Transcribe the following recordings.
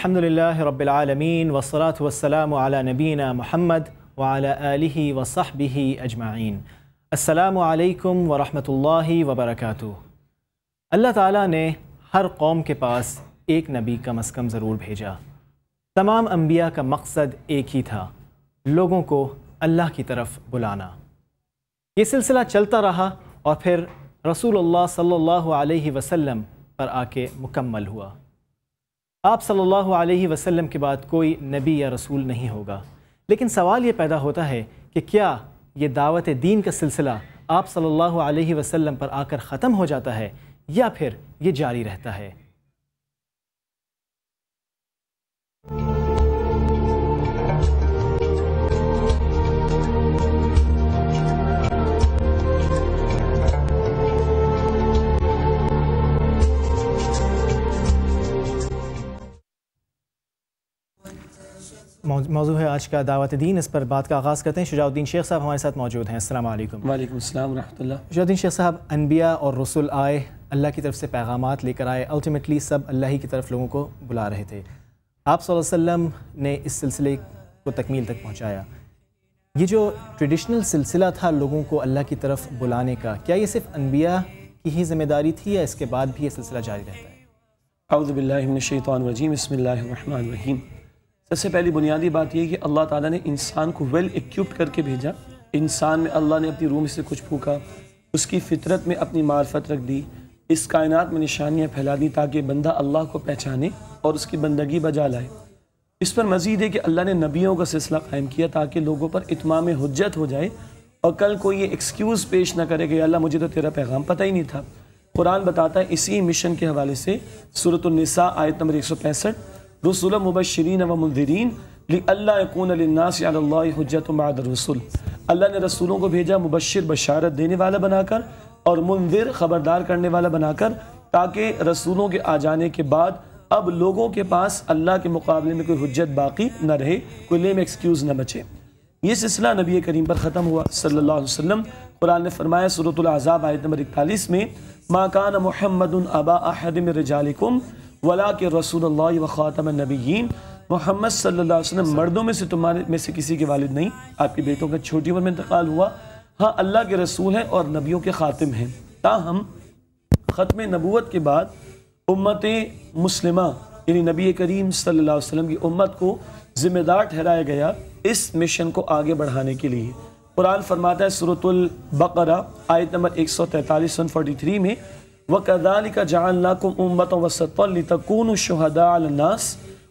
الحمدللہ رب العالمین والصلاة والسلام علی نبینا محمد وعلی آلہ وصحبہ اجمعین۔ السلام علیکم ورحمۃ اللہ وبرکاتہ۔ اللہ تعالیٰ نے ہر قوم کے پاس ایک نبی کم از کم ضرور بھیجا۔ تمام انبیاء کا مقصد ایک ہی تھا، لوگوں کو اللہ کی طرف بلانا۔ یہ سلسلہ چلتا رہا اور پھر رسول اللہ صلی اللہ علیہ وسلم پر آ کے مکمل ہوا۔ آپ صلی اللہ علیہ وسلم کے بعد کوئی نبی یا رسول نہیں ہوگا، لیکن سوال یہ پیدا ہوتا ہے کہ کیا یہ دعوت دین کا سلسلہ آپ صلی اللہ علیہ وسلم پر آ کر ختم ہو جاتا ہے یا پھر یہ جاری رہتا ہے؟ موضوع ہے آج کا دعوت دین، اس پر بات کا آغاز کرتے ہیں۔ شجاع الدین شیخ صاحب ہمارے ساتھ موجود ہیں۔ السلام علیکم۔ وعلیکم السلام ورحمۃ اللہ۔ شجاع الدین شیخ صاحب، انبیاء اور رسول آئے، اللہ کی طرف سے پیغامات لے کر آئے، الٹیمیٹلی سب اللہ ہی کی طرف لوگوں کو بلا رہے تھے۔ آپ صلی اللہ علیہ وسلم نے اس سلسلے کو تکمیل تک پہنچایا۔ یہ جو ٹریڈیشنل سلسلہ تھا لوگوں کو اللہ کی طرف بلانے کا، کیا یہ صرف انبیاء کی ہی ذمہ داری تھی یا اس کے بعد بھی یہ سلسلہ جاری رہتا ہے؟ اعوذ باللہ من الشیطان الرجیم، بسم اللہ الرحمن الرحیم۔ سب سے پہلی بنیادی بات یہ ہے کہ اللہ تعالیٰ نے انسان کو ویل ایکوپڈ کر کے بھیجا۔ انسان میں اللہ نے اپنی روح میں سے کچھ پھونکا، اس کی فطرت میں اپنی معرفت رکھ دی، اس کائنات میں نشانیاں پھیلا دی تاکہ بندہ اللہ کو پہچانے اور اس کی بندگی بجا لائے۔ اس پر مزید ہے کہ اللہ نے نبیوں کا سلسلہ قائم کیا تاکہ لوگوں پر اتمام حجت ہو جائے اور کل کوئی یہ ایکسکیوز پیش نہ کرے کہ اللہ مجھے تو تیرا پیغام پتہ ہی نہیں تھا۔ قرآن بتاتا ہے اسی مشن کے حوالے سے سورۃ النساء آیت نمبر 165، رسول مبشرین و منذرین لئلا یکون للناس علی اللہ حجت بعد الرسل۔ اللہ نے رسولوں کو بھیجا مبشر بشارت دینے والا بنا کر اور منذر خبردار کرنے والا بنا کر، تاکہ رسولوں کے آ جانے کے بعد اب لوگوں کے پاس اللہ کے مقابلے میں کوئی حجت باقی نہ رہے، کوئی لیم ایکسکیوز نہ بچے۔ یہ سلسلہ نبی کریم پر ختم ہوا صلی اللہ علیہ وسلم۔ قرآن نے فرمایا سورۃ الاحزاب آیت نمبر 41 میں، ما کان محمد ابا احد من رجالکم ولکن رسول اللہ و خاتم النبیین۔ محمد صلی اللہ علیہ وسلم مردوں میں سے تمہارے میں سے کسی کے والد نہیں، آپ کے بیٹوں کا چھوٹی عمر میں انتقال ہوا، ہاں اللہ کے رسول ہیں اور نبیوں کے خاتم ہیں۔ تاہم ختم نبوت کے بعد امت مسلمہ یعنی نبی کریم صلی اللہ علیہ وسلم کی امت کو ذمہ دار ٹھہرایا گیا اس مشن کو آگے بڑھانے کے لیے۔ قرآن فرماتا ہے سورۃ البقرہ آیت نمبر 143 143 میں، وَكَذَلِكَ جَعَلْنَاكُمْ أُمَّةً وَسَطًا لِتَكُونُوا شُهَدَاءَ عَلَى النَّاسِ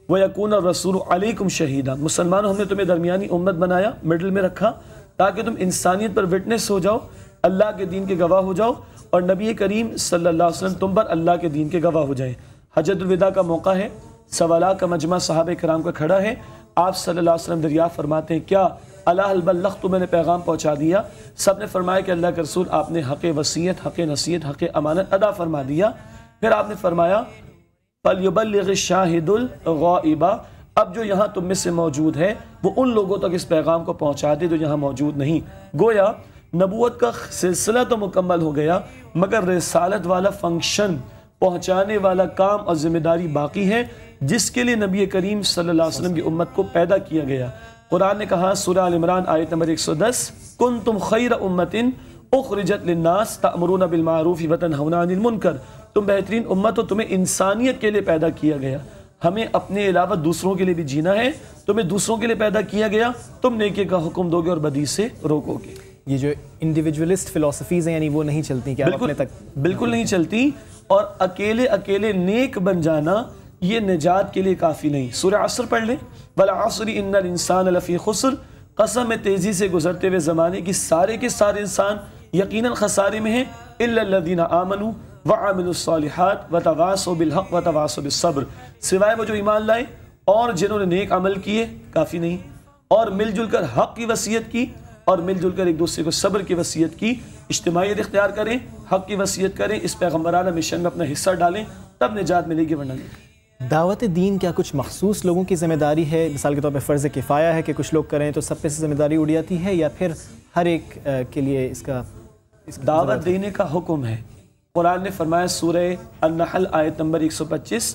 وَيَكُونَ الرَّسُولُ عَلَيْكُمْ شَهِيدًا۔ مسلمانوں، ہم نے تمہیں درمیانی امت بنایا، مڈل میں رکھا، تاکہ تم انسانیت پر وٹنس ہو جاؤ، اللہ کے دین کے گواہ ہو جاؤ، اور نبی کریم صلی اللہ علیہ وسلم تم پر اللہ کے دین کے گواہ ہو جائیں۔ حجۃ الوداع کا موقع ہے، سوالات کا مجمع صحابہ کرام کا کھڑا ہے۔ آپ صلی اللہ علیہ وسلم دریافت فرماتے ہیں، کیا اللہ حل بلغت، میں نے پیغام پہنچا دیا؟ سب نے فرمایا کہ اللہ کے رسول آپ نے حق وصیت، حق نصیحت، حق امانت ادا فرما دیا۔ پھر آپ نے فرمایا فَلْيُبَلِّغِ الشَّاهِدُ الْغَائِبَ، اب جو یہاں تم میں سے موجود ہے وہ ان لوگوں تک اس پیغام کو پہنچا دے جو یہاں موجود نہیں۔ گویا نبوت کا سلسلہ تو مکمل ہو گیا، مگر رسالت والا فنکشن، پہنچانے والا کام اور ذمہ داری باقی ہے، جس کے لیے نبی کریم صلی اللہ علیہ وسلم کی امت کو پیدا کیا گیا۔ قرآن نے کہا سورہ آل عمران آیت نمبر 110، کنتم خیر امت اخرجت للناس تأمرون بالمعروف وتنہون عن المنکر، تم بہترین امت ہو، تمہیں انسانیت کے لیے پیدا کیا گیا، ہمیں اپنے علاوہ دوسروں کے لیے بھی جینا ہے، تمہیں دوسروں کے لیے پیدا کیا گیا، تم نیکی کا حکم دو گے اور بدی سے روکو گے۔ یہ جو انڈیویجولسٹ فلسفیز ہیں یعنی وہ نہیں چلتی کیا؟ بالکل نہیں چلتی، اور اکیلے نیک بن جانا یہ نجات کے لیے کافی نہیں۔ سورہ عصر پڑھ لیں، والعصر ان الانسان لفی خسر، قسم ہے تیزی سے گزرتے ہوئے زمانے کی سارے کے سارے انسان یقیناً خسارے میں ہیں، الا الذین آمنوا وعملوا الصالحات وتواصوا بالحق وتواصوا بالصبر، سوائے وہ جو ایمان لائے اور جنہوں نے نیک عمل کیے، کافی نہیں، اور مل جل کر حق کی وصیت کی اور مل جل کر ایک دوسرے کو صبر کی وصیت کی۔ اجتماعیت اختیار کریں، حق کی وصیت کریں، اس پیغمبرانہ مشن میں اپنا حصہ ڈالیں، تب نجات ملے گی، ورنہ نہیں۔ دعوت دین کیا کچھ مخصوص لوگوں کی ذمہ داری ہے؟ مثال کے طور پہ فرض کفایہ ہے کہ کچھ لوگ کریں تو سب پہ سے ذمہ داری اڑ جاتی ہے، یا پھر ہر ایک کے لیے اس کا دعوت دینے کا حکم ہے؟ قرآن نے فرمایا سورہ النحل آیت نمبر 125،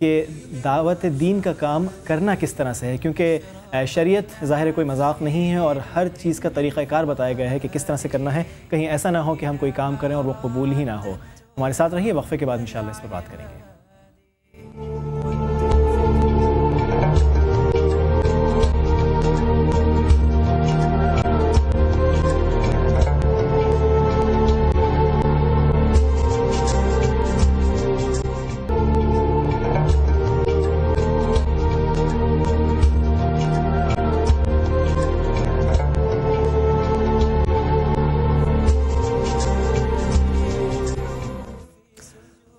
کہ دعوت دین کا کام کرنا کس طرح سے ہے، کیونکہ شریعت ظاہر کوئی مذاق نہیں ہے اور ہر چیز کا طریقہ کار بتایا گیا ہے کہ کس طرح سے کرنا ہے، کہیں ایسا نہ ہو کہ ہم کوئی کام کریں اور وہ قبول ہی نہ ہو۔ ہمارے ساتھ رہیے، وقفے کے بعد انشاءاللہ اس پر بات کریں گے۔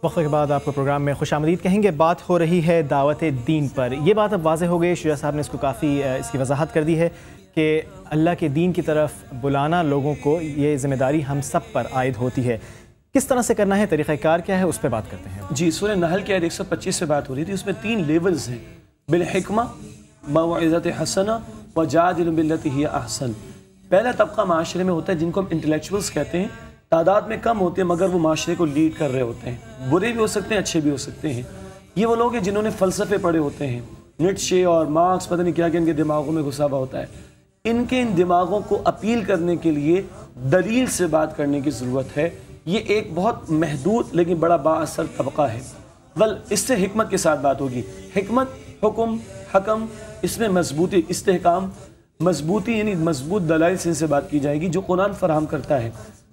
وقفے کے بعد آپ کو پروگرام میں خوش آمدید کہیں گے۔ بات ہو رہی ہے دعوت دین پر۔ یہ بات اب واضح ہو گئی، شجاع صاحب نے اس کو کافی اس کی وضاحت کر دی ہے کہ اللہ کے دین کی طرف بلانا لوگوں کو، یہ ذمہ داری ہم سب پر عائد ہوتی ہے۔ کس طرح سے کرنا ہے، طریقہ کار کیا ہے، اس پہ بات کرتے ہیں۔ جی، سورہ نحل کی آیت 125 سے بات ہو رہی تھی، اس میں 3 لیولز ہیں: بالحکمہ، موعظۃ حسنہ، وجادل باللتی ہی احسن۔ پہلا طبقہ معاشرے میں ہوتا ہے جن کو ہم انٹلیکچوئلز کہتے ہیں، تعداد میں کم ہوتے ہیں مگر وہ معاشرے کو لیڈ کر رہے ہوتے ہیں، برے بھی ہو سکتے ہیں، اچھے بھی ہو سکتے ہیں۔ یہ وہ لوگ ہیں جنہوں نے فلسفے پڑھے ہوتے ہیں، نیٹشے اور مارکس، پتہ نہیں کیا کیا ان کے دماغوں میں گھسا ہوا ہوتا ہے۔ ان کے ان دماغوں کو اپیل کرنے کے لیے دلیل سے بات کرنے کی ضرورت ہے۔ یہ ایک بہت محدود لیکن بڑا با اثر طبقہ ہے۔ بل اس سے حکمت کے ساتھ بات ہوگی۔ حکمت، حکم، حکم، اس میں مضبوطی، استحکام، مضبوطی یعنی مضبوط دلائل سے ان سے بات کی جائے گی جو قرآن فراہم کرتا ہے۔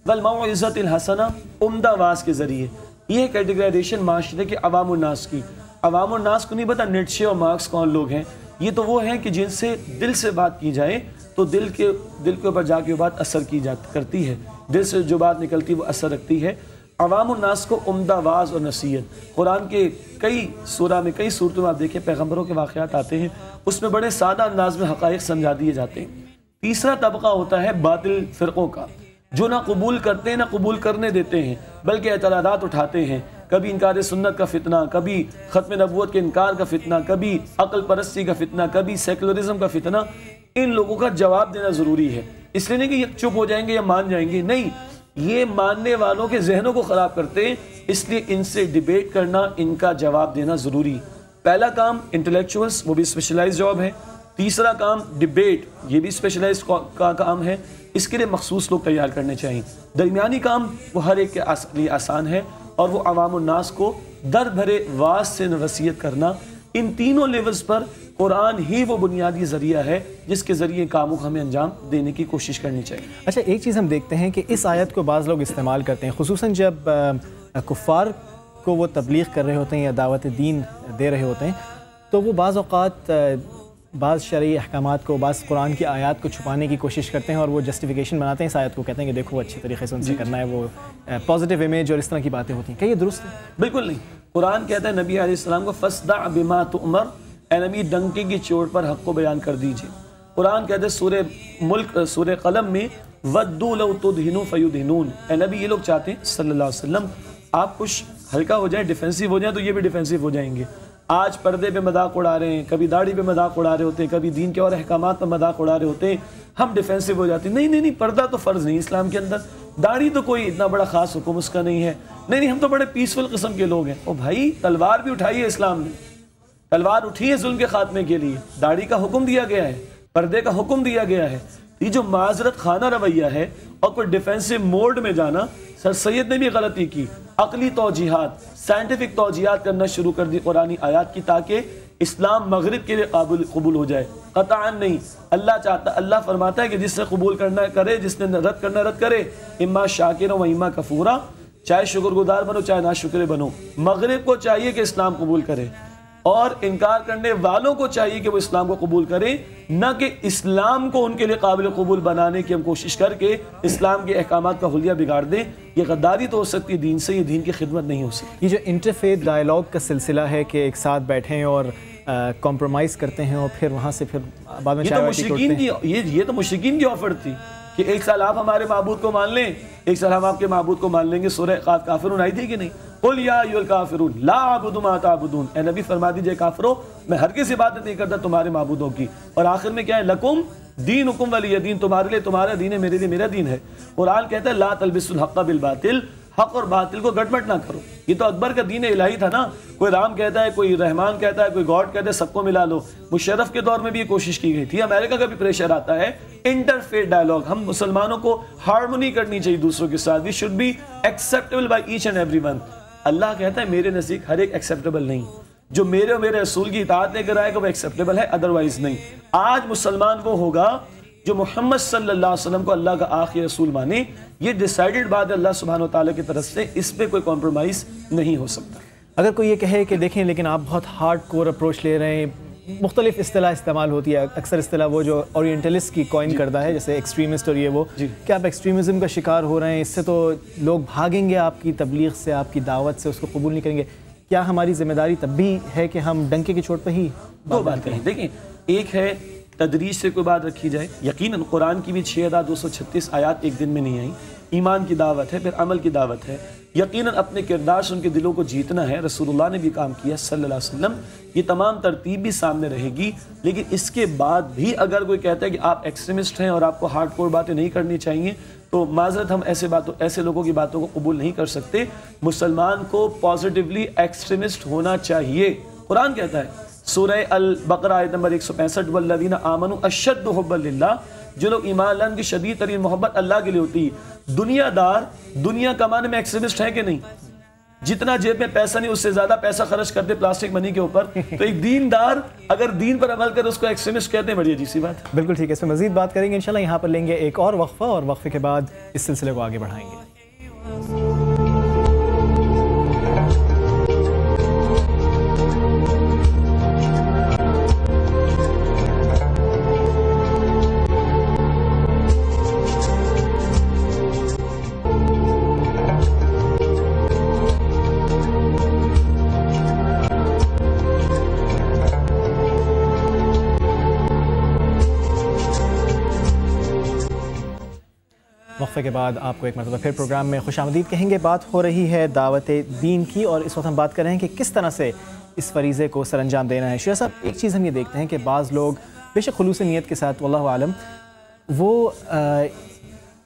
والموعظۃ الحسنہ، عمدہ آواز کے ذریعے۔ یہ کیٹیگرائزیشن معاشرے کے عوام الناس کی۔ عوام الناس کو نہیں پتا نیٹشے اور مارکس کون لوگ ہیں، یہ تو وہ ہیں کہ جن سے دل سے بات کی جائے تو دل کے اوپر جا کے وہ بات اثر کرتی ہے، دل سے جو بات نکلتی وہ اثر رکھتی ہے۔ عوام الناس کو عمدہ آواز اور نصیحت۔ قرآن کے کئی سورہ میں، کئی صورتوں میں آپ دیکھیں پیغمبروں کے واقعات آتے ہیں، اس میں بڑے سادہ انداز میں حقائق سمجھا دیے جاتے ہیں۔ تیسرا طبقہ ہوتا ہے باطل فرقوں کا، جو نہ قبول کرتے ہیں نہ قبول کرنے دیتے ہیں بلکہ اعتراضات اٹھاتے ہیں، کبھی انکار سنت کا فتنہ، کبھی ختم نبوت کے انکار کا فتنہ، کبھی عقل پرستی کا فتنہ، کبھی سیکولرزم کا فتنہ۔ ان لوگوں کا جواب دینا ضروری ہے، اس لیے نہیں کہ یہ چپ ہو جائیں گے یا مان جائیں گے، نہیں، یہ ماننے والوں کے ذہنوں کو خراب کرتے ہیں، اس لیے ان سے ڈیبیٹ کرنا، ان کا جواب دینا ضروری۔ پہلا کام انٹلیکچوئلز، وہ بھی اسپیشلائز جاب ہے۔ تیسرا کام ڈیبیٹ، یہ بھی اسپیشلائز کا کام ہے، اس کے لیے مخصوص لوگ تیار کرنے چاہیے۔ درمیانی کام وہ ہر ایک کے لیے آسان ہے، اور وہ عوام الناس کو درد بھرے واعظ سے نصیحت کرنا۔ ان تینوں لیولز پر قرآن ہی وہ بنیادی ذریعہ ہے جس کے ذریعے کاموں کو ہمیں انجام دینے کی کوشش کرنی چاہیے۔ اچھا، ایک چیز ہم دیکھتے ہیں کہ اس آیت کو بعض لوگ استعمال کرتے ہیں، خصوصاً جب کفار کو وہ تبلیغ کر رہے ہوتے ہیں یا دعوت دین دے رہے ہوتے ہیں، تو وہ بعض اوقات بعض شرعی احکامات کو، بعض قرآن کی آیات کو چھپانے کی کوشش کرتے ہیں اور وہ جسٹیفیکیشن بناتے ہیں اس آیت کو، کہتے ہیں کہ دیکھو اچھے طریقے سے ان سے کرنا ہے، وہ پازیٹیو امیج اور اس طرح کی باتیں ہوتی ہیں۔ کیا یہ درست ہے؟ بالکل نہیں۔ قرآن کہتا ہے نبی علیہ السلام کو فَاصْدَعْ بِمَا تُؤْمَرْ، اے نبی ڈنکے کی چوٹ پر حق کو بیان کر دیجئے۔ قرآن کہتا ہے سورہ ملک، سورہ قلم میں وَدُّوا لَوْ تُدْهِنُوا فَيُدْهِنُونَ، اے نبی یہ لوگ چاہتے ہیں صلی اللہ علیہ وسلم آپ کچھ ہلکا ہو جائیں، ڈیفینسو ہو جائیں تو یہ بھی ڈیفینسو ہو جائیں گے۔ آج پردے پہ مذاق اڑا رہے ہیں، کبھی داڑھی پہ مذاق اڑا رہے ہوتے ہیں، کبھی دین کے اور احکامات پہ مذاق اڑا رہے ہوتے ہیں، ہم ڈیفینسو ہو جاتے ہیں۔ نہیں، پردہ تو فرض نہیں اسلام کے اندر، داڑھی تو کوئی اتنا بڑا خاص حکم اس کا نہیں ہے، نہیں ہم تو بڑے پیسفل قسم کے لوگ ہیں۔ او بھائی، تلوار بھی اٹھائی ہے اسلام نے، تلوار اٹھی ہے ظلم کے خاتمے کے لیے، داڑھی کا حکم دیا گیا ہے، پردے کا حکم دیا گیا ہے۔ یہ جو معذرت خانہ رویہ ہے اور کوئی ڈیفینسو موڈ میں جانا، سر سید نے بھی غلطی کی، عقلی توجیحات، سائنٹیفک توجیحات کرنا شروع کر دی قرآنی آیات کی، تاکہ اسلام مغرب کے لیے قبول ہو جائے۔ قطعاً نہیں، اللہ چاہتا، اللہ فرماتا ہے کہ جس نے قبول کرنا کرے، جس نے رد کرنا رد کرے، اما شاکرا و اما کفورا، چاہے شکر گزار بنو چاہے ناشکر بنو۔ مغرب کو چاہیے کہ اسلام قبول کرے اور انکار کرنے والوں کو چاہیے کہ وہ اسلام کو قبول کریں، نہ کہ اسلام کو ان کے لیے قابل قبول بنانے کی ہم کوشش کر کے اسلام کے احکامات کا حلیہ بگاڑ دیں۔ یہ غداری تو ہو سکتی ہے دین سے، یہ دین کی خدمت نہیں ہو سکتی۔ یہ جو انٹرفیتھ ڈائیلاگ کا سلسلہ ہے کہ ایک ساتھ بیٹھیں اور کمپرومائز کرتے ہیں اور پھر وہاں سے پھر بعد میں یہ تو مشرکین کی آفر تھی کہ ایک سال آپ ہمارے معبود کو مان لیں، ایک سال ہم آپ کے معبود کو مان لیں گے۔ سورہ کافرون آئی تھی کہ نہیں؟ قل یا ایھا الکافرون لا اعبد ما تعبدون، اے نبی فرما دیجئے کافرو میں ہرگز عبادت نہیں کرتا تمہارے معبودوں کی۔ اور آخر میں کیا ہے؟ لکم دینکم ولی دین، تمہارے لیے تمہارا دین ہے، میرے لیے میرا دین ہے۔ قرآن کہتا ہے لا تلبسوا الحق بالباطل، حق اور باطل کو گٹمٹ نہ کرو. یہ تو اکبر کا دین الہی تھا نا, کوئی رام کہتا ہے, کوئی رحمان کہتا ہے, کوئی گاڈ کہتا ہے, سب کو ملا لو. مشرف کے دور میں بھی یہ کوشش کی گئی تھی. امریکہ کا بھی پریشر آتا ہے, انٹرفیتھ ڈائلاگ. ہم مسلمانوں کو ہارمونی کرنی چاہیے دوسروں کے ساتھ. We should be acceptable by each and every one. اللہ کہتا ہے میرے نزدیک ہر ایک ایکسیپٹیبل نہیں, جو میرے اور میرے رسول کی اطاعت لے کر آئے گا وہ ایکسیپٹیبل ہے, ادروائز نہیں. آج مسلمان وہ ہوگا جو محمد صلی اللہ علیہ وسلم کو اللہ کا آخری رسول مانے. یہ ڈیسائیڈڈ بات ہے اللہ سبحانہ وتعالیٰ کی طرف سے, اس پہ کوئی کمپرومائز نہیں ہو سکتا. اگر کوئی یہ کہے کہ دیکھیں لیکن آپ بہت ہارڈ کور اپروچ لے رہے ہیں, مختلف اصطلاح استعمال ہوتی ہے, اکثر اصطلاح وہ جو اورینٹلسٹ کی کوائن کرتا ہے جیسے ایکسٹریمسٹ اور یہ وہ, کہ آپ ایکسٹریمزم کا شکار ہو رہے ہیں, اس سے تو لوگ بھاگیں گے آپ کی تبلیغ سے, آپ کی دعوت سے, اس کو قبول نہیں کریں گے. کیا ہماری ذمہ داری تب بھی ہے کہ ہم ڈنکے کی چوٹ پہ ہی دو بات کہیں؟ دیکھیں, ایک ہے تدریج سے کوئی بات رکھی جائے. یقیناً قرآن کی بھی 6236 آیات ایک دن میں نہیں آئیں. ایمان کی دعوت ہے, پھر عمل کی دعوت ہے. یقیناً اپنے کردار سے ان کے دلوں کو جیتنا ہے. رسول اللہ نے بھی کام کیا صلی اللہ علیہ وسلم. یہ تمام ترتیب بھی سامنے رہے گی. لیکن اس کے بعد بھی اگر کوئی کہتا ہے کہ آپ ایکسٹریمسٹ ہیں اور آپ کو ہارڈ کور باتیں نہیں کرنی چاہیے, تو معذرت ہم ایسے لوگوں کی باتوں کو قبول نہیں کر سکتے. مسلمان کو پازیٹیولی ایکسٹریمسٹ ہونا چاہیے. قرآن کہتا ہے سورہ البقرہ آیت نمبر 165, والذین آمنوا اشد حبا للہ, جو لوگ ایمان لان کی شدید ترین محبت اللہ کے لیے ہوتی ہے. دنیا دار دنیا کمانے میں ایکسٹریمسٹ ہیں کہ نہیں؟ جتنا جیب میں پیسہ نہیں اس سے زیادہ پیسہ خرچ کرتے پلاسٹک منی کے اوپر. تو ایک دیندار اگر دین پر عمل کرے اس کو ایکسٹریمسٹ کہتے ہیں. بڑی عجیب سی بات. بالکل ٹھیک ہے, اس پہ مزید بات کریں گے انشاءاللہ. یہاں پر لیں گے ایک اور وقفہ, اور وقفے کے بعد اس سلسلے کو آگے بڑھائیں گے. وقفے کے بعد آپ کو ایک مرتبہ پھر پروگرام میں خوش آمدید کہیں گے. بات ہو رہی ہے دعوت دین کی, اور اس وقت ہم بات کر رہے ہیں کہ کس طرح سے اس فریضے کو سر انجام دینا ہے. شیخ صاحب, ایک چیز ہم یہ دیکھتے ہیں کہ بعض لوگ بے شک خلوص نیت کے ساتھ, واللہ عالم, وہ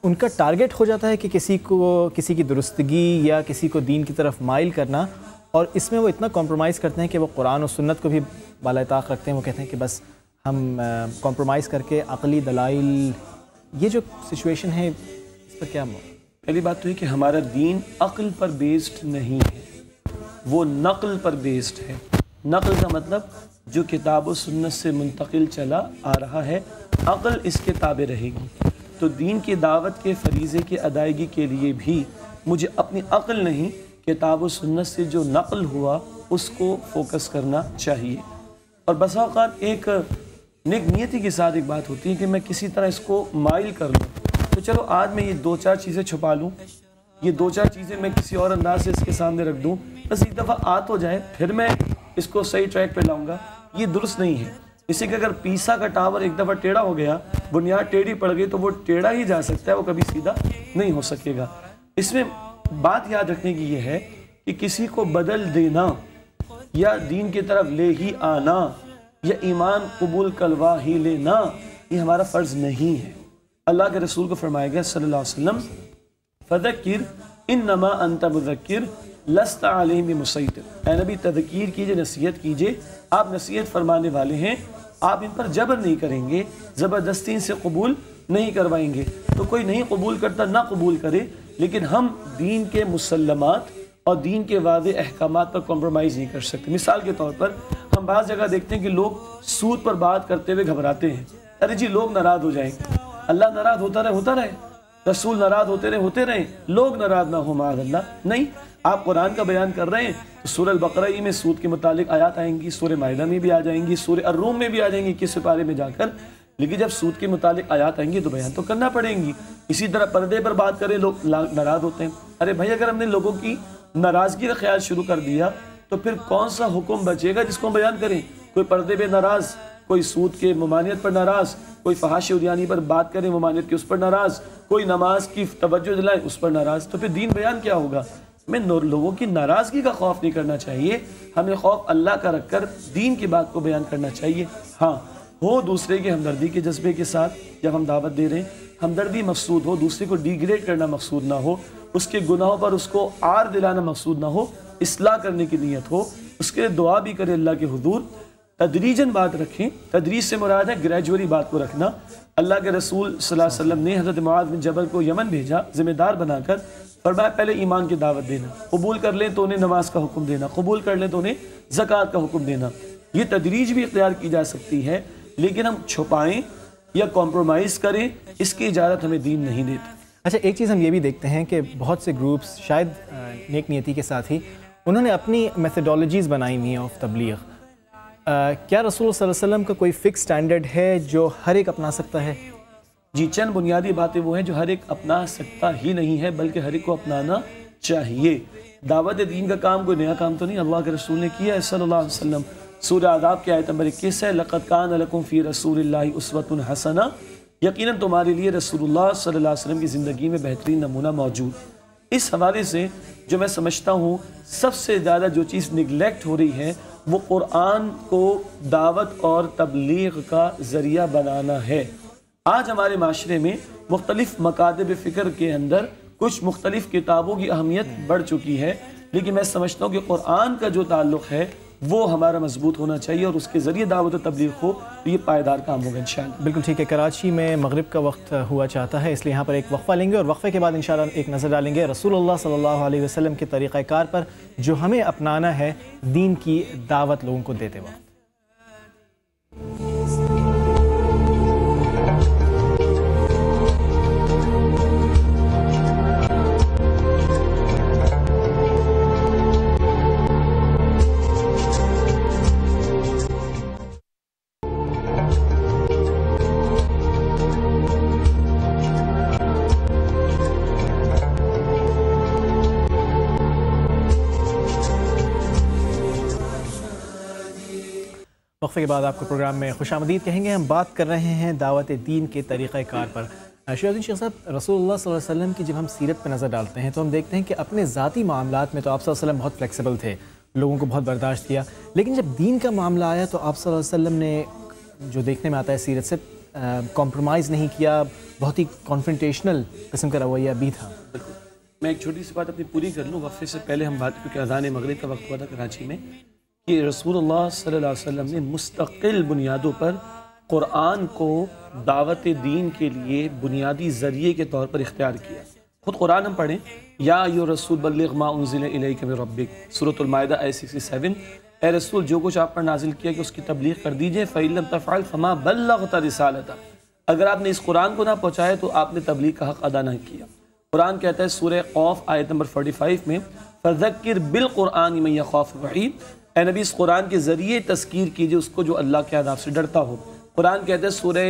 ان کا ٹارگٹ ہو جاتا ہے کہ کسی کی درستگی یا کسی کو دین کی طرف مائل کرنا, اور اس میں وہ اتنا کمپرومائز کرتے ہیں کہ وہ قرآن و سنت کو بھی بالائے طاق رکھتے ہیں. وہ کہتے ہیں کہ بس ہم کمپرومائز کر کے عقلی دلائل, یہ جو سچویشن ہے اس پر کیا پہلی بات تو ہے کہ ہمارا دین عقل پر بیسڈ نہیں ہے, وہ نقل پر بیسڈ ہے. نقل کا مطلب جو کتاب و سنت سے منتقل چلا آ رہا ہے, عقل اس کے تابع رہے گی. تو دین کی دعوت کے فریضے کی ادائیگی کے لیے بھی مجھے اپنی عقل نہیں, کتاب و سنت سے جو نقل ہوا اس کو فوکس کرنا چاہیے. اور بسا اوقات ایک نیک نیتی کے ساتھ ایک بات ہوتی ہے کہ میں کسی طرح اس کو مائل کر لوں, تو چلو آج میں یہ 2-4 چیزیں چھپا لوں, یہ 2-4 چیزیں میں کسی اور انداز سے اس کے سامنے رکھ دوں, بس ایک دفعہ آت ہو جائے, پھر میں اس کو صحیح ٹریک پہ لاؤں گا. یہ درست نہیں ہے. اسی کہ اگر پیسا کا ٹاور ایک دفعہ ٹیڑھا ہو گیا, بنیاد ٹیڑھی پڑ گئی, تو وہ ٹیڑھا ہی جا سکتا ہے, وہ کبھی سیدھا نہیں ہو سکے گا. اس میں بات یاد رکھنے کی یہ ہے کہ کسی کو بدل دینا یا دین کی طرف لے ہی آنا یا ایمان قبول کروا ہی لینا, یہ ہمارا فرض نہیں ہے. اللہ کے رسول کو فرمایا گیا صلی اللہ علیہ وسلم, فذکر انما انت مذکر لست علیہم بمسیطر. اے نبی تذکیر کیجئے, نصیحت کیجئے, آپ نصیحت فرمانے والے ہیں, آپ ان پر جبر نہیں کریں گے, زبردستی ان سے قبول نہیں کروائیں گے. تو کوئی نہیں قبول کرتا نہ قبول کرے, لیکن ہم دین کے مسلمات اور دین کے واضح احکامات پر کمپرومائز نہیں کر سکتے. مثال کے طور پر ہم بعض جگہ دیکھتے ہیں کہ لوگ سود پر بات کرتے ہوئے گھبراتے ہیں. ارے جی لوگ ناراض ہو جائیں, اللہ ناراض ہوتا رہے, رسول ناراض ہوتے رہیں, لوگ ناراض نہ ہو معاذ اللہ. نہیں, آپ قرآن کا بیان کر رہے ہیں تو سورہ البقرہ میں سود کے متعلق آیات آئیں گی, سورہ مائدہ میں بھی آ جائیں گی, سورہ الروم میں بھی آ جائیں گی, کس پارے میں جا کر. لیکن جب سود کے متعلق آیات آئیں گی تو بیان تو کرنا پڑیں گی. اسی طرح پردے پر بات کریں, لوگ ناراض ہوتے ہیں. ارے بھائی, اگر ہم نے لوگوں کی ناراضگی کا خیال شروع کر دیا تو پھر کون سا حکم بچے گا جس کو ہم بیان کریں؟ کوئی پردے پہ ناراض, کوئی سود کے ممانعت پر ناراض, کوئی فحاشی عریانی پر بات کریں ممانعت کی اس پر ناراض, کوئی نماز کی توجہ دلائیں اس پر ناراض. تو پھر دین بیان کیا ہوگا؟ ہمیں لوگوں کی ناراضگی کا خوف نہیں کرنا چاہیے, ہمیں خوف اللہ کا رکھ کر دین کی بات کو بیان کرنا چاہیے. ہاں, ہو دوسرے کے ہمدردی کے جذبے کے ساتھ جب ہم دعوت دے رہے ہیں, ہمدردی مقصود ہو, دوسرے کو ڈیگریڈ کرنا مقصود نہ ہو, اس کے گناہوں پر اس کو عار دلانا مقصود نہ ہو، اصلاح کرنے کی نیت ہو، اس کے لیے دعا بھی کرے اللہ کے حضور، تدریجاً بات رکھیں۔ تدریج سے مراد ہے گریجولی بات کو رکھنا۔ اللہ کے رسول صلی اللہ علیہ وسلم نے حضرت معاذ بن جبل کو یمن بھیجا ذمہ دار بنا کر، فرمایا پہلے ایمان کی دعوت دینا، قبول کر لیں تو انہیں نماز کا حکم دینا، قبول کر لیں تو انہیں زکوٰۃ کا حکم دینا۔ یہ تدریج بھی اختیار کی جا سکتی ہے، لیکن ہم چھپائیں یا کمپرومائز کریں اس کی اجازت ہمیں دین نہیں دیتا۔ اچھا، ایک چیز ہم یہ بھی دیکھتے ہیں کہ بہت سے گروپس شاید نیک نیتی کے ساتھ ہی انہوں نے اپنی میتھڈالوجیز بنائی ہوئی ہیں آف تبلیغ۔ کیا رسول صلی اللہ علیہ وسلم کا کوئی فکس سٹینڈرڈ ہے جو ہر ایک اپنا سکتا ہے؟ جی، چند بنیادی باتیں وہ ہیں جو ہر ایک اپنا سکتا ہی نہیں ہے بلکہ ہر ایک کو اپنانا چاہیے۔ دعوت دین کا کام کوئی نیا کام تو نہیں، اللہ کے رسول نے کیا ہے صلی اللہ علیہ وسلم۔ سورہ اعراف کی آیت نمبر 21 ہے، لَقَدْ كَانَ لَكُمْ فِي رَسُولِ اللَّهِ أُسْوَةٌ حَسَنَةٌ، یقیناً تمہارے لیے رسول اللہ صلی اللہ علیہ وسلم کی زندگی میں بہترین نمونہ موجود۔ اس حوالے سے جو میں سمجھتا ہوں سب سے زیادہ جو چیز نگلیکٹ ہو رہی ہے وہ قرآن کو دعوت اور تبلیغ کا ذریعہ بنانا ہے۔ آج ہمارے معاشرے میں مختلف مکاتب فکر کے اندر کچھ مختلف کتابوں کی اہمیت بڑھ چکی ہے، لیکن میں سمجھتا ہوں کہ قرآن کا جو تعلق ہے وہ ہمارا مضبوط ہونا چاہیے اور اس کے ذریعے دعوت و تبلیغ ہو تو یہ پائیدار کام ہوگا انشاءاللہ۔ بالکل ٹھیک ہے۔ کراچی میں مغرب کا وقت ہوا چاہتا ہے، اس لیے یہاں پر ایک وقفہ لیں گے اور وقفے کے بعد انشاءاللہ ایک نظر ڈالیں گے رسول اللہ صلی اللہ علیہ وسلم کے طریقہ کار پر جو ہمیں اپنانا ہے دین کی دعوت لوگوں کو دیتے وقت۔ وقفے کے بعد آپ کو پروگرام میں خوش آمدید کہیں گے۔ ہم بات کر رہے ہیں دعوت دین کے طریقہ کار پر۔ شیخ الدین شیخ صاحب، رسول اللہ صلی اللہ علیہ وسلم کی جب ہم سیرت پہ نظر ڈالتے ہیں تو ہم دیکھتے ہیں کہ اپنے ذاتی معاملات میں تو آپ صلی اللہ علیہ وسلم بہت فلیکسیبل تھے، لوگوں کو بہت برداشت کیا، لیکن جب دین کا معاملہ آیا تو آپ صلی اللہ علیہ وسلم نے جو دیکھنے میں آتا ہے سیرت سے کمپرومائز نہیں کیا، بہت ہی کانفرنٹیشنل قسم کا رویہ بھی تھا۔ میں ایک چھوٹی سی بات اپنی پوری کر لوں، وقفے سے پہلے ہم بات، کیونکہ اذان مغرب کا وقت ہوا تھا کراچی میں، کہ رسول اللہ صلی اللہ علیہ وسلم نے مستقل بنیادوں پر قرآن کو دعوت دین کے لیے بنیادی ذریعے کے طور پر اختیار کیا۔ خود قرآن ہم پڑھیں، یا ایھا رسول بلغ ما انزل الیک من ربک، سورۃ المائدہ آیت 67، اے رسول جو کچھ آپ پر نازل کیا کہ اس کی تبلیغ کر دیجئے، فإن لم تفعل فما بلغت رسالتہ، اگر آپ نے اس قرآن کو نہ پہنچایا تو آپ نے تبلیغ کا حق ادا نہ کیا۔ قرآن کہتا ہے سورہ قاف آیت نمبر 45 میں، فذکر بالقرآن من یخاف وعید، اے نبی اس قرآن کے ذریعے تذکیر کیجئے اس کو جو اللہ کے عذاب سے ڈرتا ہو۔ قرآن کہتا ہے سورہ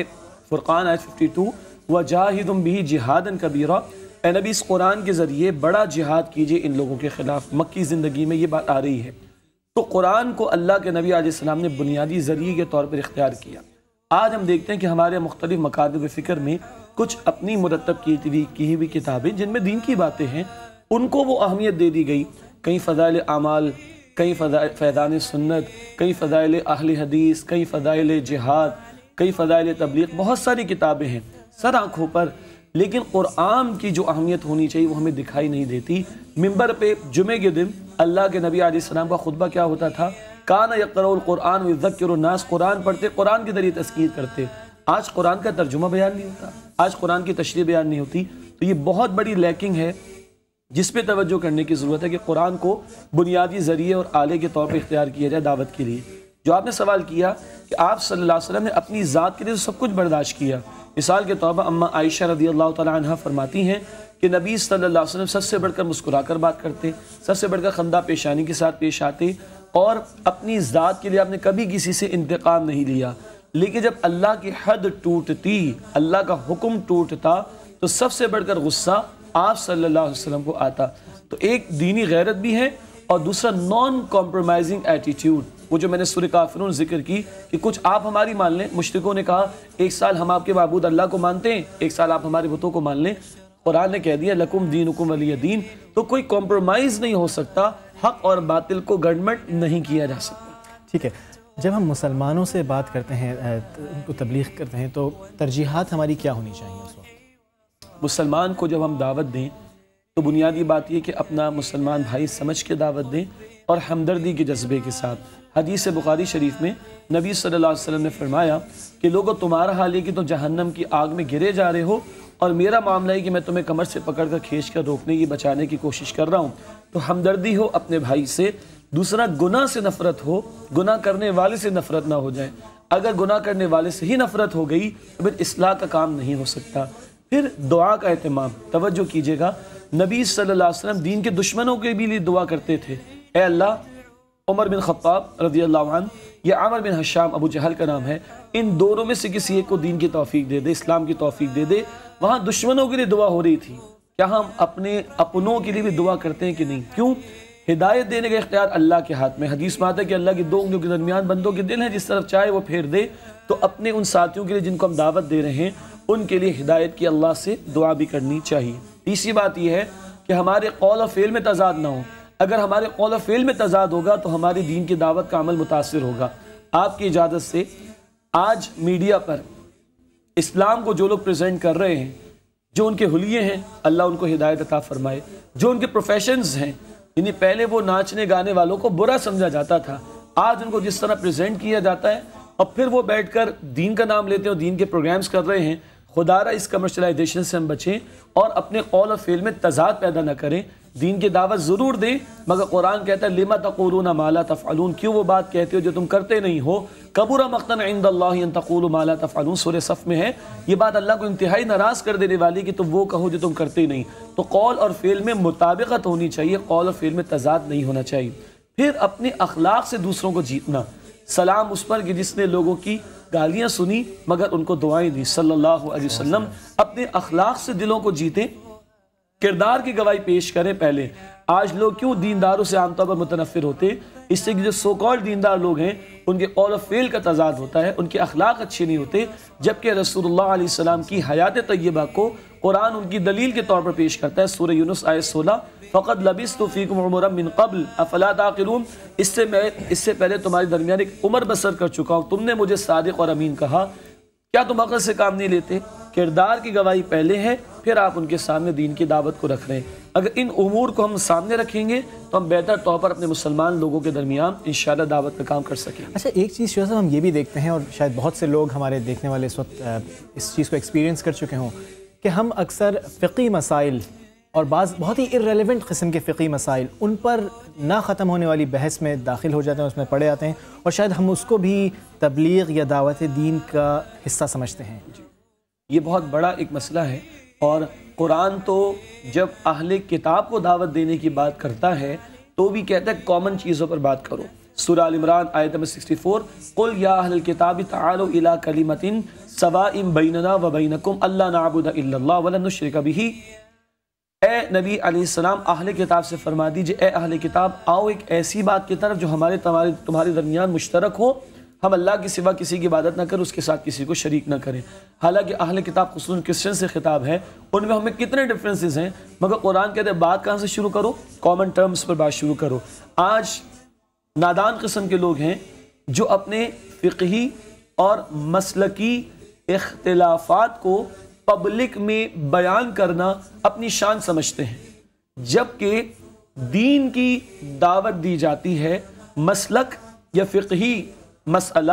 فرقان آیت 52، وجاہدم بہ جہادا کبیرا، اے نبی اس قرآن کے ذریعے بڑا جہاد کیجئے ان لوگوں کے خلاف۔ مکی زندگی میں یہ بات آ رہی ہے۔ تو قرآن کو اللہ کے نبی علیہ السلام نے بنیادی ذریعے کے طور پر اختیار کیا۔ آج ہم دیکھتے ہیں کہ ہمارے مختلف مکاتب فکر میں کچھ اپنی مرتب کی ہوئی کتابیں جن میں دین کی باتیں ہیں ان کو وہ اہمیت دے دی گئی، کہیں فضائل اعمال، کہیں فیضان سنت، کہیں فضائل اہل حدیث، کہیں فضائل جہاد، کہیں فضائل تبلیغ، بہت ساری کتابیں ہیں سر آنکھوں پر، لیکن قرآن کی جو اہمیت ہونی چاہیے وہ ہمیں دکھائی نہیں دیتی۔ منبر پہ جمعے کے دن اللہ کے نبی علیہ السلام کا خطبہ کیا ہوتا تھا؟ کان یقرأ القرآن ویذکر الناس، قرآن پڑھتے، قرآن کے ذریعے تذکیر کرتے۔ آج قرآن کا ترجمہ بیان نہیں ہوتا، آج قرآن کی تشریح بیان نہیں ہوتی، تو یہ بہت بڑی لیکنگ ہے جس پہ توجہ کرنے کی ضرورت ہے کہ قرآن کو بنیادی ذریعے اور آلے کے طور پہ اختیار کیا جائے دعوت کے لیے۔ جو آپ نے سوال کیا کہ آپ صلی اللہ علیہ وسلم نے اپنی ذات کے لیے سب کچھ برداشت کیا، مثال کے طور پر اما عائشہ رضی اللہ تعالیٰ عنہ فرماتی ہیں کہ نبی صلی اللہ علیہ وسلم سب سے بڑھ کر مسکرا کر بات کرتے، سب سے بڑھ کر خندہ پیشانی کے ساتھ پیش آتے، اور اپنی ذات کے لیے آپ نے کبھی کسی سے انتقام نہیں لیا، لیکن جب اللہ کی حد ٹوٹتی، اللہ کا حکم ٹوٹتا تو سب سے بڑھ کر غصہ آپ صلی اللہ علیہ وسلم کو آتا۔ تو ایک دینی غیرت بھی ہے اور دوسرا نان کمپرومائزنگ ایٹیٹیوڈ، وہ جو میں نے سورہ کافرون ذکر کی کہ کچھ آپ ہماری مان لیں۔ مشرکوں نے کہا ایک سال ہم آپ کے معبود اللہ کو مانتے ہیں، ایک سال آپ ہمارے بتوں کو مان لیں۔ قرآن نے کہہ دیا لکم دینکم ولی دین، تو کوئی کمپرومائز نہیں ہو سکتا، حق اور باطل کو گڈمٹ نہیں کیا جا سکتا۔ ٹھیک ہے، جب ہم مسلمانوں سے بات کرتے ہیں، ان کو تبلیغ کرتے ہیں، تو ترجیحات ہماری کیا ہونی چاہیے اس وقت؟ مسلمان کو جب ہم دعوت دیں تو بنیادی بات یہ کہ اپنا مسلمان بھائی سمجھ کے دعوت دیں اور ہمدردی کے جذبے کے ساتھ۔ حدیث بخاری شریف میں نبی صلی اللہ علیہ وسلم نے فرمایا کہ لوگوں تمہارا حال یہ کہ تم جہنم کی آگ میں گرے جا رہے ہو، اور میرا معاملہ ہے کہ میں تمہیں کمر سے پکڑ کر کھینچ کر روکنے کی بچانے کی کوشش کر رہا ہوں۔ تو ہمدردی ہو اپنے بھائی سے۔ دوسرا، گناہ سے نفرت ہو، گناہ کرنے والے سے نفرت نہ ہو جائے۔ اگر گناہ کرنے والے سے ہی نفرت ہو گئی تو پھر اصلاح کا کام نہیں ہو سکتا۔ پھر دعا کا اہتمام، توجہ کیجیے گا، نبی صلی اللہ علیہ وسلم دین کے دشمنوں کے بھی لیے دعا کرتے تھے، اے اللہ عمر بن خطاب رضی اللہ عنہ یا عامر بن حشام، ابو جہل کا نام ہے، ان دونوں میں سے کسی ایک کو دین کی توفیق دے دے، اسلام کی توفیق دے دے۔ وہاں دشمنوں کے لیے دعا ہو رہی تھی، کیا ہم اپنے اپنوں کے لیے بھی دعا کرتے ہیں کہ نہیں؟ کیوں؟ ہدایت دینے کا اختیار اللہ کے ہاتھ میں۔ حدیث میں آتا ہے کہ اللہ کی دو انگلیوں کے درمیان بندوں کے دل ہیں، جس طرف چاہے وہ پھیر دے۔ تو اپنے ان ساتھیوں کے لیے جن کو ہم دعوت دے رہے ہیں، ان کے لیے ہدایت کی اللہ سے دعا بھی کرنی چاہیے۔ تیسری بات یہ ہے کہ ہمارے قول و فعل میں تضاد نہ ہو۔ اگر ہمارے قول و فعل میں تضاد ہوگا تو ہماری دین کی دعوت کا عمل متاثر ہوگا۔ آپ کی اجازت سے آج میڈیا پر اسلام کو جو لوگ پریزنٹ کر رہے ہیں، جو ان کے حلیے ہیں، اللہ ان کو ہدایت عطا فرمائے۔ جو ان کے پروفیشنز ہیں، یعنی پہلے وہ ناچنے گانے والوں کو برا سمجھا جاتا تھا، آج ان کو جس طرح پریزنٹ کیا جاتا ہے اور پھر وہ بیٹھ کر دین کا نام لیتے ہیں اور دین کے پروگرامز کر رہے ہیں، خدا را اس کمرشلائزیشن سے ہم بچیں اور اپنے قول و فعل میں تضاد پیدا نہ کریں۔ دین کی دعوت ضرور دیں، مگر قرآن کہتا ہے لما تقولون ما لا تفعلون، کیوں وہ بات کہتے ہو جو تم کرتے نہیں ہو؟ کبر مقتا عند اللہ ان تقولوا ما لا تفعلون، سورہ صف میں ہے۔ یہ بات اللہ کو انتہائی ناراض کر دینے والی کہ تم وہ کہو جو تم کرتے نہیں۔ تو قول اور فعل میں مطابقت ہونی چاہیے، قول اور فعل میں تضاد نہیں ہونا چاہیے۔ پھر اپنے اخلاق سے دوسروں کو جیتنا۔ سلام اس پر کہ جس نے لوگوں کی گالیاں سنی مگر ان کو دعائیں دی، صلی اللہ علیہ وسلم۔ اپنے اخلاق سے دلوں کو جیتیں، کردار کی گواہی پیش کریں پہلے۔ آج لوگ کیوں دینداروں سے عام طور پر متنفر ہوتے؟ اس سے کہ جو سو کالڈ دیندار لوگ ہیں ان کے قول و فعل کا تضاد ہوتا ہے، ان کے اخلاق اچھے نہیں ہوتے، جبکہ رسول اللہ علیہ السلام کی حیات طیبہ کو قرآن ان کی دلیل کے طور پر پیش کرتا ہے۔ سورہ یونس آیت 16، فَقَدْ لَبِثْتُ فِيكُمْ عُمُرًا مِّن قَبْلِ أَفَلَا تَعْقِلُونَ، اس سے پہلے تمہاری درمیان ایک عمر بسر کر چکا ہوں، تم نے مجھے صادق اور امین کہا، کیا تم عقل سے کام نہیں لیتے؟ کردار کی گواہی پہلے ہے، پھر آپ ان کے سامنے دین کی دعوت کو رکھ رہے ہیں۔ اگر ان امور کو ہم سامنے رکھیں گے تو ہم بہتر طور پر اپنے مسلمان لوگوں کے درمیان انشاءاللہ دعوت کا کام کر سکیں گے۔ اچھا، ایک چیز جو ہے ہم یہ بھی دیکھتے ہیں، اور شاید بہت سے لوگ ہمارے دیکھنے والے اس وقت اس چیز کو ایکسپیرینس کر چکے ہوں، کہ ہم اکثر فقہی مسائل اور بعض بہت ہی ارریلیونٹ قسم کے فقہی مسائل، ان پر نہ ختم ہونے والی بحث میں داخل ہو جاتے ہیں، اس میں پڑے آتے ہیں، اور شاید ہم اس کو بھی تبلیغ یا دعوت دین کا حصہ سمجھتے ہیں۔ یہ بہت بڑا ایک مسئلہ ہے، اور قرآن تو جب اہل کتاب کو دعوت دینے کی بات کرتا ہے تو بھی کہتا ہے کامن چیزوں پر بات کرو۔ سورہ آل عمران آیت نمبر 64، قل یا اہل الکتاب تعالوا الی کلمۃ سواء بیننا و بینکم الا نعبد الا اللہ ولن نشرک بہ۔ اے نبی علیہ السلام اہل کتاب سے فرما دیجئے، اے اہل کتاب آؤ ایک ایسی بات کی طرف جو ہمارے تمہارے درمیان مشترک ہو، ہم اللہ کے سوا کسی کی عبادت نہ کریں، اس کے ساتھ کسی کو شریک نہ کریں۔ حالانکہ اہل کتاب خصوصاً کرسچن سے خطاب ہے، ان میں ہمیں کتنے ڈفرینسز ہیں، مگر قرآن کہتے ہیں بات کہاں سے شروع کرو؟ کامن ٹرمز پر بات شروع کرو۔ آج نادان قسم کے لوگ ہیں جو اپنے فقہی اور مسلکی اختلافات کو پبلک میں بیان کرنا اپنی شان سمجھتے ہیں، جبکہ دین کی دعوت دی جاتی ہے مسلک یا فقہی مسئلہ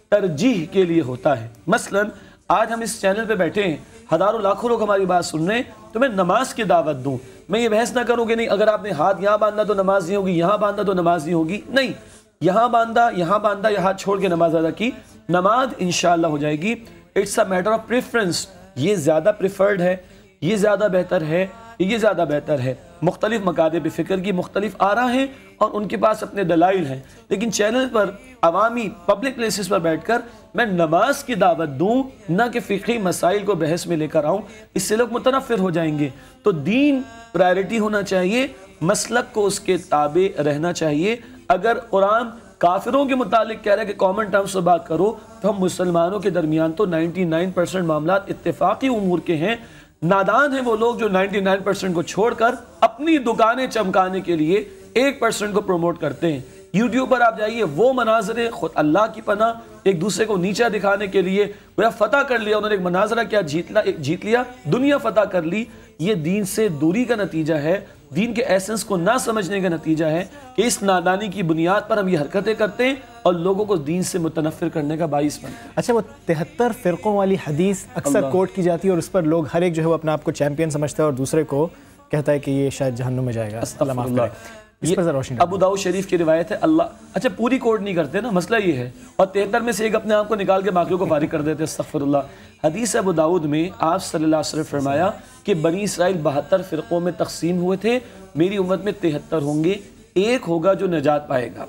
ترجیح کے لیے ہوتا ہے۔ مثلا آج ہم اس چینل پہ بیٹھے ہیں، ہزاروں لاکھوں لوگ ہماری بات سن رہے ہیں، تو میں نماز کی دعوت دوں، میں یہ بحث نہ کروں کہ نہیں اگر آپ نے ہاتھ یہاں باندھا تو نماز نہیں ہوگی، یہاں باندھا تو نماز نہیں ہوگی، نہیں، یہاں باندھا یا ہاتھ چھوڑ کے نماز ادا کی، نماز انشاءاللہ ہو جائے گی۔ It's a matter of preference, یہ زیادہ پریفرڈ ہے، یہ زیادہ بہتر ہے، یہ زیادہ بہتر ہے۔ مختلف مکاتب فکر کی مختلف آراء ہیں اور ان کے پاس اپنے دلائل ہیں، لیکن چینل پر عوامی پبلک پلیسز پر بیٹھ کر میں نماز کی دعوت دوں، نہ کہ فقہی مسائل کو بحث میں لے کر آؤں، اس سے لوگ متنفر ہو جائیں گے۔ تو دین پرائرٹی ہونا چاہیے، مسلک کو اس کے تابع رہنا چاہیے۔ اگر قرآن کافروں کے متعلق کہہ رہا ہے کہ کامن ٹرمز سے بات کرو، تو ہم مسلمانوں کے درمیان تو 99% معاملات اتفاقی امور کے ہیں۔ نادان ہیں وہ لوگ جو 99% کو چھوڑ کر اپنی دکانیں چمکانے کے لیے 1% کو پروموٹ کرتے ہیں۔ یوٹیوب پر آپ جائیے، وہ مناظرے خود اللہ کی پناہ، ایک دوسرے کو نیچا دکھانے کے لیے وہ فتح کر لیا، انہوں نے ایک مناظرہ کیا، جیت لیا، دنیا فتح کر لی. یہ دین سے دوری کا نتیجہ ہے، دین کے ایسنس کو نہ سمجھنے کا نتیجہ ہے کہ اس نادانی کی بنیاد پر ہم یہ حرکتیں کرتے ہیں اور لوگوں کو دین سے متنفر کرنے کا باعث بنتے ہیں. اچھا، وہ 73 فرقوں والی حدیث اکثر کوٹ کی جاتی ہے اور اس پر لوگ ہر ایک جو ہے وہ اپنا آپ کو چیمپئن سمجھتا ہے اور دوسرے کو کہتا ہے کہ یہ شاید جہنم میں جائے گا. استغفر معاف اللہ. کرے. اس پر ذرا روشنی ابو داؤد شریف کی روایت ہے اللہ، اچھا پوری کوٹ نہیں کرتے نا، مسئلہ یہ ہے، اور 73 میں سے ایک اپنے آپ کو نکال کے باقیوں کو فارغ کر دیتے. استغفر اللہ. حدیث ابو داؤد میں آپ صلی اللہ علیہ وسلم فرمایا کہ بنی اسرائیل 72 فرقوں میں تقسیم ہوئے تھے، میری امت میں 73 ہوں گے، ایک ہوگا جو نجات پائے گا.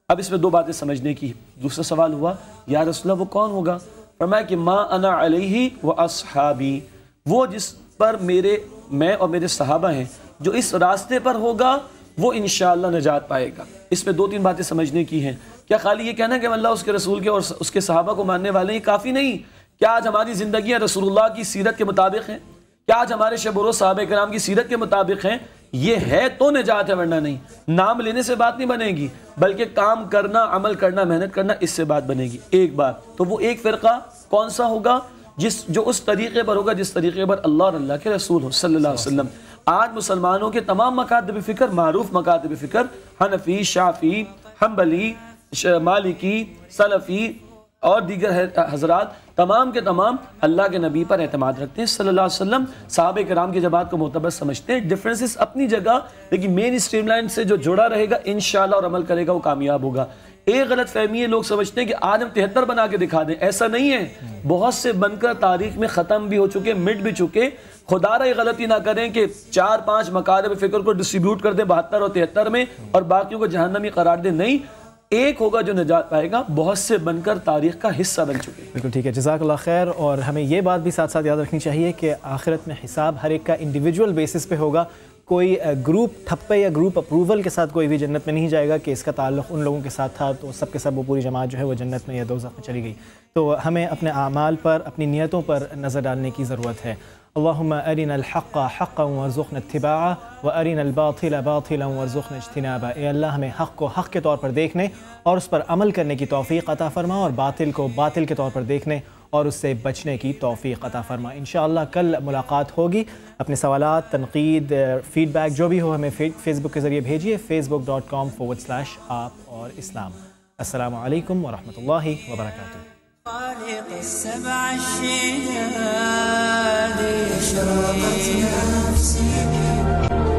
اب اس میں دو باتیں سمجھنے کی. دوسرا سوال ہوا یا رسول اللہ وہ کون ہوگا؟ فرمایا کہ ما انا علیہ و اصحابی، وہ جس پر میں اور میرے صحابہ ہیں، جو اس راستے پر ہوگا وہ انشاءاللہ نجات پائے گا. اس میں دو تین باتیں سمجھنے کی ہیں. کیا خالی یہ کہنا کہ اللہ اس کے رسول کے اور اس کے صحابہ کو ماننے والے ہیں کافی نہیں؟ کیا آج ہماری زندگیاں رسول اللہ کی سیرت کے مطابق ہیں؟ کیا آج ہمارے شب و روز صحابہ کرام کی سیرت کے مطابق ہیں؟ یہ ہے تو نجات ہے، ورنہ نہیں. نام لینے سے بات نہیں بنے گی، بلکہ کام کرنا، عمل کرنا، محنت کرنا، اس سے بات بنے گی. ایک بات تو وہ ایک فرقہ کون سا ہوگا؟ جو اس طریقے پر ہوگا جس طریقے پر اللہ اور اللہ کے رسول ہو صلی اللہ علیہ وسلم. آج مسلمانوں کے تمام مکاتب فکر، معروف مکاتب فکر، حنفی، شافعی، حنبلی، مالکی، سلفی اور دیگر حضرات، تمام کے تمام اللہ کے نبی پر اعتماد رکھتے ہیں صلی اللہ علیہ وسلم. صحابہ کرام کی جماعت کو معتبر سمجھتے ہیں. ڈفرینسز اپنی جگہ، لیکن مین اسٹریم لائن سے جو جڑا رہے گا انشاءاللہ اور عمل کرے گا وہ کامیاب ہوگا. ایک غلط فہمی ہے، لوگ سمجھتے ہیں کہ آج ہم 73 بنا کے دکھا دیں. ایسا نہیں ہے، بہت سے بن کر تاریخ میں ختم بھی ہو چکے، مٹ بھی چکے. خدا رہا یہ غلطی نہ کریں کہ 4-5 مکاتب فکر کو ڈسٹریبیوٹ کر دیں 72 اور 73 میں اور باقیوں کو جہنمی قرار دیں. نہیں، ایک ہوگا جو نجات پائے گا. بہت سے بن کر تاریخ کا حصہ بن چکے. بالکل ٹھیک ہے، جزاک اللہ خیر. اور ہمیں یہ بات بھی ساتھ ساتھ یاد رکھنی چاہیے کہ آخرت میں حساب ہر ایک کا انڈیویجول بیسس پہ ہوگا. کوئی گروپ ٹھپے یا گروپ اپروول کے ساتھ کوئی بھی جنت میں نہیں جائے گا کہ اس کا تعلق ان لوگوں کے ساتھ تھا تو سب کے سب وہ پوری جماعت جو ہے وہ جنت میں یا دوزخ میں چلی گئی. تو ہمیں اپنے اعمال پر، اپنی نیتوں پر نظر ڈالنے کی ضرورت ہے. اللہم ارنا الحق حقا وارزقنا اتباعہ وارنا الباطل باطلا وارزقنا اجتنابہ. اے اللہ ہمیں حق کو حق کے طور پر دیکھنے اور اس پر عمل کرنے کی توفیق عطا فرما، اور باطل کو باطل کے طور پر دیکھنے اور اس سے بچنے کی توفیق عطا فرما. انشاءاللہ کل ملاقات ہوگی. اپنے سوالات، تنقید، فیڈ بیک جو بھی ہو ہمیں فیس بک کے ذریعے بھیجیے، facebook.com/آپ اور اسلام. السلام علیکم ورحمۃ اللہ وبرکاتہ. خالق السبع الشداد أشرقت نفسي